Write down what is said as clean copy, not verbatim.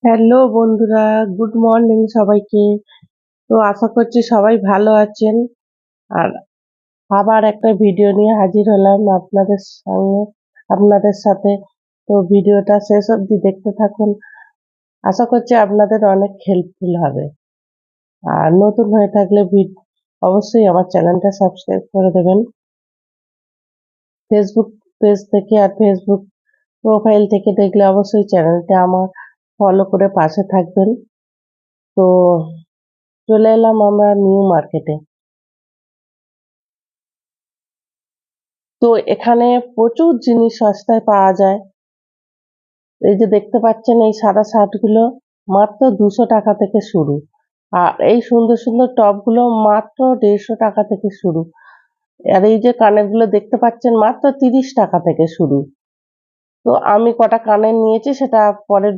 Hello বন্ধুরা, good morning সবাইকে। তো আশা করছি সবাই ভালো আছেন। আর আবার একটা ভিডিও নিয়ে হাজির হলাম আপনাদের সাথে। তো ভিডিওটা শেষ অবধি দেখতে থাকুন। আশা করছি আপনাদের অনেক হেল্পফুল হবে। আর নতুন হয়ে থাকলে অবশ্যই আমার চ্যানেলটা সাবস্ক্রাইব করে দেবেন। ফেসবুক পেজ থেকে আর ফেসবুক প্রোফাইল থেকে দেখলে অবশ্যই চ্যানেলটা আমার ফলো করে পাশে থাকবেন। তো চলে এলাম আমরা নিউ মার্কেটে। তো এখানে প্রচুর জিনিস সস্তায় পাওয়া যায়। এই যে দেখতে পাচ্ছেন এই সাদা শার্টগুলো মাত্র 200 টাকা থেকে শুরু। আর এই সুন্দর সুন্দর টপগুলো মাত্র 150 টাকা থেকে শুরু। আর এই যে কানেরগুলো দেখতে পাচ্ছেন মাত্র 30 টাকা থেকে শুরু। তো আমি কটা কানের নিয়েছি সেটা পরের